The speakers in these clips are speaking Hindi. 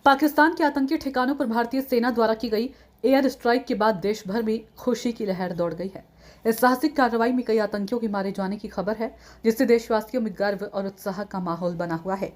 पाकिस्तान के आतंकी ठिकानों पर भारतीय सेना द्वारा की गई एयर स्ट्राइक के बाद देश भर में खुशी की लहर दौड़ गई है। इस साहसिक कार्रवाई में कई आतंकियों के मारे जाने की खबर है, जिससे देशवासियों में गर्व और उत्साह का माहौल बना हुआ है।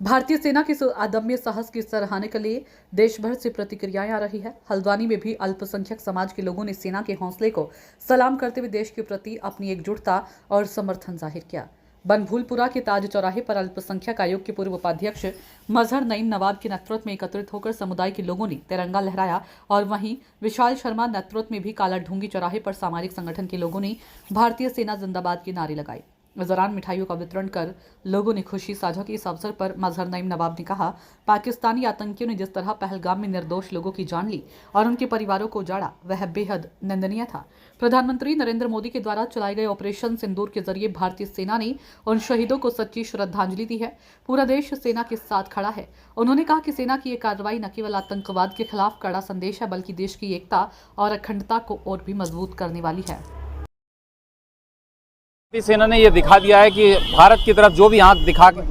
भारतीय सेना के अदम्य साहस की सराहना के लिए देश भर से प्रतिक्रियाएं आ रही है। हल्द्वानी में भी अल्पसंख्यक समाज के लोगों ने सेना के हौसले को सलाम करते हुए देश के प्रति अपनी एकजुटता और समर्थन जाहिर किया। बनभूलपुरा के ताज चौराहे पर अल्पसंख्यक आयोग के पूर्व उपाध्यक्ष मजहर नईम नवाब के नेतृत्व में एकत्रित होकर समुदाय के लोगों ने तिरंगा लहराया और वहीं विशाल शर्मा नेतृत्व में भी काला ढूंगी चौराहे पर सामाजिक संगठन के लोगों ने भारतीय सेना जिंदाबाद के नारे लगाए। इस दौरान मिठाइयों का वितरण कर लोगों ने खुशी साझा की। इस अवसर पर मजहर नईम नवाब ने कहा, पाकिस्तानी आतंकियों ने जिस तरह पहलगाम में निर्दोष लोगों की जान ली और उनके परिवारों को उजाड़ा, वह बेहद निंदनीय था। प्रधानमंत्री नरेंद्र मोदी के द्वारा चलाए गए ऑपरेशन सिंदूर के जरिए भारतीय सेना ने उन शहीदों को सच्ची श्रद्धांजलि दी है। पूरा देश सेना के साथ खड़ा है। उन्होंने कहा कि सेना की ये कार्रवाई न केवल आतंकवाद के खिलाफ कड़ा संदेश है, बल्कि देश की एकता और अखंडता को और भी मजबूत करने वाली है। भारतीय सेना ने यह दिखा दिया है कि भारत की तरफ जो भी आंख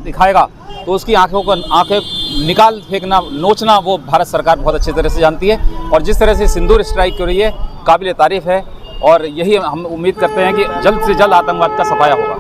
दिखाएगा तो उसकी आंखें निकाल फेंकना, नोचना वो भारत सरकार बहुत अच्छी तरह से जानती है। और जिस तरह से सिंदूर स्ट्राइक हो रही है, काबिल तारीफ है और यही हम उम्मीद करते हैं कि जल्द से जल्द आतंकवाद का सफाया होगा।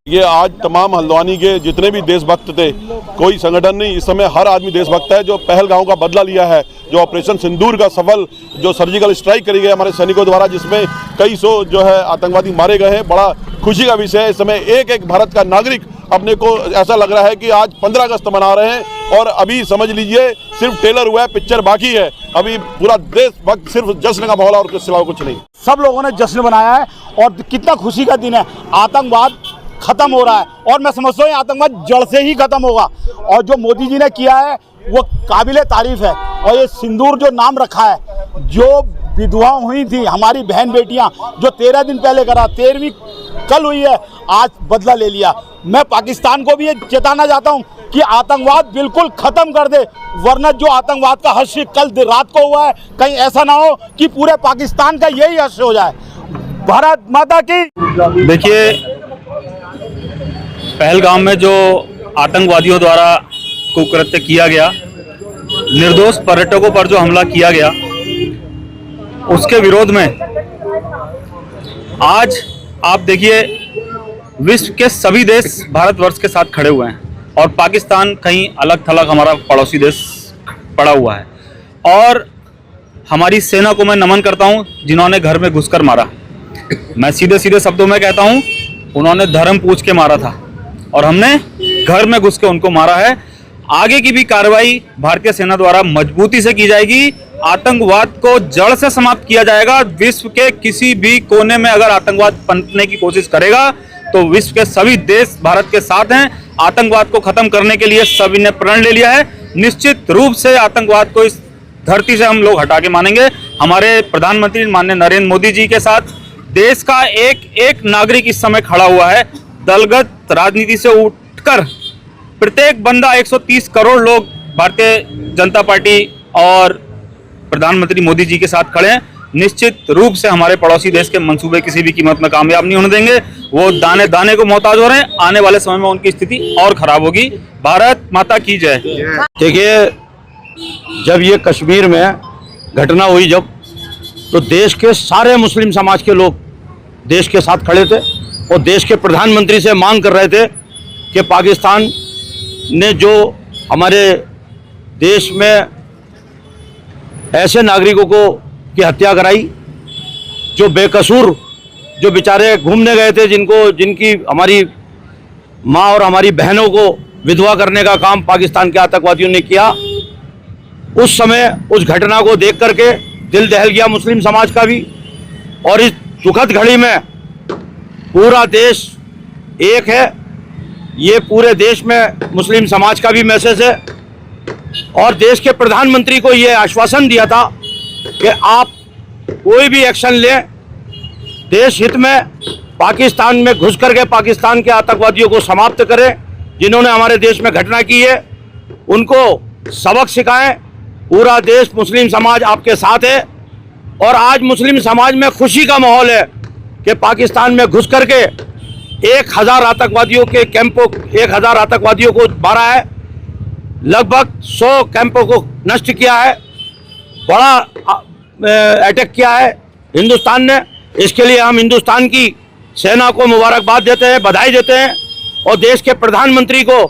ये आज तमाम हल्द्वानी के जितने भी देशभक्त थे, कोई संगठन नहीं, इस समय हर आदमी देशभक्त है जो पहलगाम का बदला लिया है, जो ऑपरेशन सिंदूर का सफल जो सर्जिकल स्ट्राइक करी गई हमारे सैनिकों द्वारा, जिसमें कई सौ जो है आतंकवादी मारे गए हैं। बड़ा खुशी का विषय है। इस समय एक एक भारत का नागरिक अपने को ऐसा लग रहा है कि आज 15 अगस्त मना रहे हैं और अभी समझ लीजिए सिर्फ ट्रेलर हुआ है, पिक्चर बाकी है। अभी पूरा देशभक्त सिर्फ जश्न का माहौल और कुछ सिवा कुछ नहीं। सब लोगों ने जश्न बनाया है और कितना खुशी का दिन है। आतंकवाद खत्म हो रहा है और मैं समझता हूँ आतंकवाद जड़ से ही खत्म होगा। और जो मोदी जी ने किया है वो काबिले तारीफ है। और ये सिंदूर जो नाम रखा है, जो विधवाएं हुई थी हमारी बहन बेटियां, जो 13 दिन पहले करा, 13वीं कल हुई है, आज बदला ले लिया। मैं पाकिस्तान को भी ये चेताना चाहता हूँ कि आतंकवाद बिल्कुल खत्म कर दे, वरना जो आतंकवाद का हश्र कल रात को हुआ है, कहीं ऐसा ना हो कि पूरे पाकिस्तान का यही हश्र हो जाए। भारत माता की। देखिए, पहलगाम में जो आतंकवादियों द्वारा कुकृत्य किया गया, निर्दोष पर्यटकों पर जो हमला किया गया, उसके विरोध में आज आप देखिए विश्व के सभी देश भारतवर्ष के साथ खड़े हुए हैं और पाकिस्तान कहीं अलग थलग हमारा पड़ोसी देश पड़ा हुआ है। और हमारी सेना को मैं नमन करता हूं जिन्होंने घर में घुसकर मारा। मैं सीधे सीधे शब्दों में कहता हूं, उन्होंने धर्म पूछ के मारा था और हमने घर में घुस के उनको मारा है। आगे की भी कार्रवाई भारतीय सेना द्वारा मजबूती से की जाएगी। आतंकवाद को जड़ से समाप्त किया जाएगा। विश्व के किसी भी कोने में अगर आतंकवाद पनपने की कोशिश करेगा तो विश्व के सभी देश भारत के साथ हैं। आतंकवाद को खत्म करने के लिए सभी ने प्रण ले लिया है। निश्चित रूप से आतंकवाद को इस धरती से हम लोग हटा के मानेंगे। हमारे प्रधानमंत्री माननीय नरेंद्र मोदी जी के साथ देश का एक एक नागरिक इस समय खड़ा हुआ है। दलगत राजनीति से उठकर प्रत्येक बंदा, 130 करोड़ लोग भारतीय जनता पार्टी और प्रधानमंत्री मोदी जी के साथ खड़े हैं। निश्चित रूप से हमारे पड़ोसी देश के मंसूबे किसी भी कीमत में कामयाब नहीं होने देंगे। वो दाने दाने को मोहताज हो रहे हैं। आने वाले समय में उनकी स्थिति और खराब होगी। भारत माता की जय। देखिए, जब ये कश्मीर में घटना हुई, जब तो देश के सारे मुस्लिम समाज के लोग देश के साथ खड़े थे और देश के प्रधानमंत्री से मांग कर रहे थे कि पाकिस्तान ने जो हमारे देश में ऐसे नागरिकों को की हत्या कराई, जो बेकसूर, जो बेचारे घूमने गए थे, जिनकी हमारी माँ और हमारी बहनों को विधवा करने का काम पाकिस्तान के आतंकवादियों ने किया, उस समय उस घटना को देख करके दिल दहल गया मुस्लिम समाज का भी। और इस दुखद घड़ी में पूरा देश एक है। ये पूरे देश में मुस्लिम समाज का भी मैसेज है और देश के प्रधानमंत्री को ये आश्वासन दिया था कि आप कोई भी एक्शन लें देश हित में, पाकिस्तान में घुस करके पाकिस्तान के आतंकवादियों को समाप्त करें। जिन्होंने हमारे देश में घटना की है उनको सबक सिखाएं। पूरा देश, मुस्लिम समाज आपके साथ है और आज मुस्लिम समाज में खुशी का माहौल है कि पाकिस्तान में घुस करके 1000 आतंकवादियों के कैंपों 1000 आतंकवादियों को मारा है, लगभग 100 कैंपों को नष्ट किया है, बड़ा अटैक किया है हिंदुस्तान ने। इसके लिए हम हिंदुस्तान की सेना को मुबारकबाद देते हैं, बधाई देते हैं और देश के प्रधानमंत्री को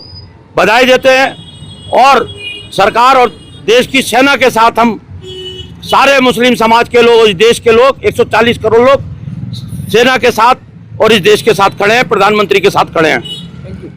बधाई देते हैं। और सरकार और देश की सेना के साथ हम सारे मुस्लिम समाज के लोग, इस देश के लोग 140 करोड़ लोग सेना के साथ और इस देश के साथ खड़े हैं, प्रधानमंत्री के साथ खड़े हैं।